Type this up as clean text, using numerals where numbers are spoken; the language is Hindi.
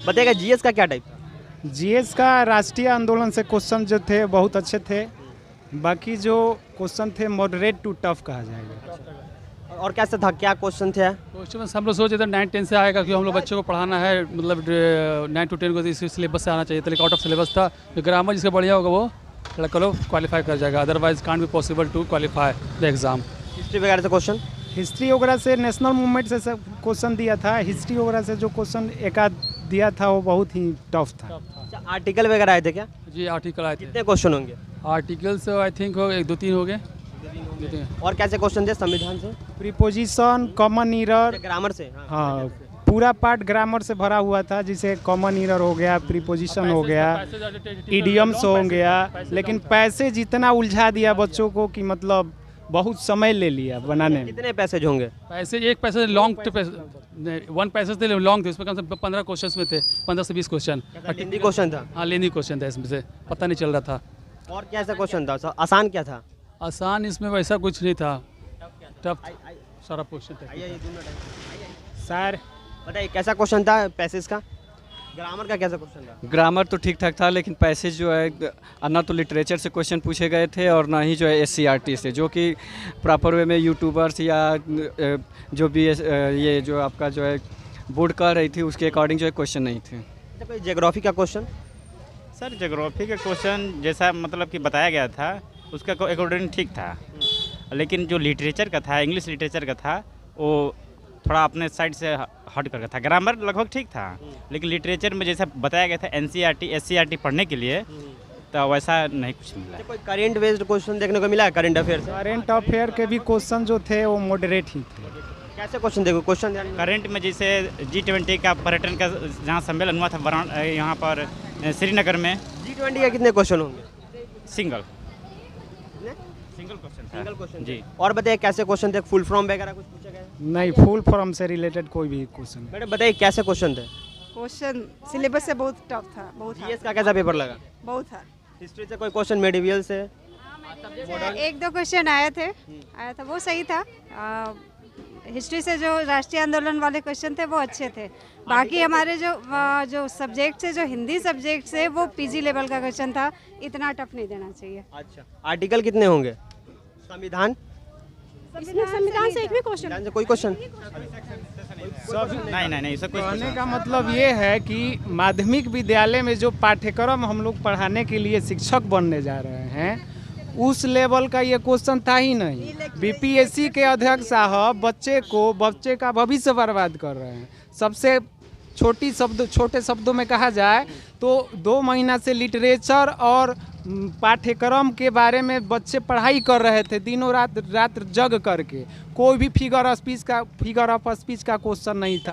बताइएगा जीएस का क्या टाइप था? जीएस का राष्ट्रीय आंदोलन से क्वेश्चन जो थे बहुत अच्छे थे। बाकी जो क्वेश्चन थे मॉडरेट टू टफ कहा जाएगा। और कैसा था, क्या क्वेश्चन थे? क्वेश्चन हम लोग सोचे थे 9-10 से आएगा, क्योंकि हम लोग बच्चों को पढ़ाना है, मतलब 9 to 10 को इसी सिलेबस से आना चाहिए था, लेकिन आउट ऑफ सिलेबस था। तो ग्रामर जिसका बढ़िया होगा वो लड़का लोग क्वालिफाई कर जाएगा, otherwise can't be possible to qualify the exam. History वगैरह से क्वेश्चन? हिस्ट्री वगैरह से नेशनल मूवमेंट से सब क्वेश्चन दिया था। हिस्ट्री वगैरह से जो क्वेश्चन एक आध दिया था वो बहुत ही टफ था। अच्छा, आर्टिकल वगैरह आए थे क्या? जी आर्टिकल आए थे। कितने क्वेश्चन होंगे? आर्टिकल्स आई थिंक हो 1-2-3 हो गए। और कैसे क्वेश्चन थे संविधान से? प्रीपोजिशन, कॉमन ईरर, ग्रामर से? हाँ पूरा पार्ट ग्रामर से भरा हुआ था, जिसे कॉमन ईरर हो गया, प्रीपोजिशन हो गया, इडियम्स हो गया। लेकिन पैसे जितना उलझा दिया बच्चों को कि मतलब बहुत समय ले लिया बनाने में। कितने पैसेज होंगे? पैसे एक पैसे लॉन्ग 1 पैसे थे, लॉन्ग थे, उसमें कम से कम 15 क्वेश्चन में थे, 15 से 20 क्वेश्चन। हिंदी क्वेश्चन था? हाँ लेनी क्वेश्चन था, इसमें से पता नहीं चल रहा था। और कैसा क्वेश्चन था? आसान क्या था? आसान इसमें वैसा कुछ नहीं था, टफ सारा क्वेश्चन था। सर बताइए कैसा क्वेश्चन था पैसेज का? ग्रामर का कैसा क्वेश्चन था? ग्रामर तो ठीक ठाक था, लेकिन पैसेज जो है ना तो लिटरेचर से क्वेश्चन पूछे गए थे और ना ही जो है SCRT से, जो कि प्रॉपर वे में यूट्यूबर्स या जो भी ये जो आपका जो है बोर्ड कर रही थी उसके अकॉर्डिंग जो है क्वेश्चन नहीं थे। अच्छा, कोई ज्योग्राफी का क्वेश्चन? सर ज्योग्राफी का क्वेश्चन जैसा मतलब कि बताया गया था उसका अकॉर्डिंग ठीक था, लेकिन जो लिटरेचर का था, इंग्लिश लिटरेचर का था, वो थोड़ा अपने साइड से हट कर था। ग्रामर लगभग ठीक था, लेकिन लिटरेचर में जैसा बताया गया था NCERT SCRT पढ़ने के लिए, तो वैसा नहीं कुछ मिला। कोई करेंट बेस्ड क्वेश्चन देखने को मिला है? करेंट अफेयर से? करेंट अफेयर के भी क्वेश्चन जो थे वो मॉडरेट ही थे। कैसे क्वेश्चन देखो? क्वेश्चन ध्यान में? करेंट में जैसे G20 का पर्यटन का जहाँ सम्मेलन हुआ था यहाँ पर श्रीनगर में, G20 के कितने क्वेश्चन होंगे? सिंगल सिंगल क्वेश्चन जी। और बताइए कैसे क्वेश्चन थे? फुल फॉर्म वगैरह कुछ पूछा गया? नहीं, फुल फॉर्म से रिलेटेड कोई भी क्वेश्चन। मैडम बताइए कैसे क्वेश्चन थे? क्वेश्चन सिलेबस से बहुत टफ था, बहुत जीएस का कैसा पेपर लगा? बहुत था। हिस्ट्री से कोई क्वेश्चन? मेडिवियल से? 1-2 क्वेश्चन आया था, वो सही था। हिस्ट्री से जो राष्ट्रीय आंदोलन वाले क्वेश्चन थे वो अच्छे थे। बाकी हमारे जो सब्जेक्ट से, जो हिंदी सब्जेक्ट से, वो PG लेवल का क्वेश्चन था, इतना टफ नहीं देना चाहिए। अच्छा, आर्टिकल कितने होंगे? संविधान संविधान से एक भी क्वेश्चन? से कोई क्वेश्चन? नहीं सब कुछ कहने का मतलब ये है कि माध्यमिक विद्यालय में जो पाठ्यक्रम हम लोग पढ़ाने के लिए शिक्षक बनने जा रहे हैं उस लेवल का ये क्वेश्चन था ही नहीं। BPSC के अध्यक्ष साहब बच्चे का भविष्य बर्बाद कर रहे हैं। सबसे छोटे शब्दों में कहा जाए तो 2 महीना से लिटरेचर और पाठ्यक्रम के बारे में बच्चे पढ़ाई कर रहे थे, दिनों रात जग करके। कोई भी फिगर ऑफ स्पीच का क्वेश्चन नहीं था।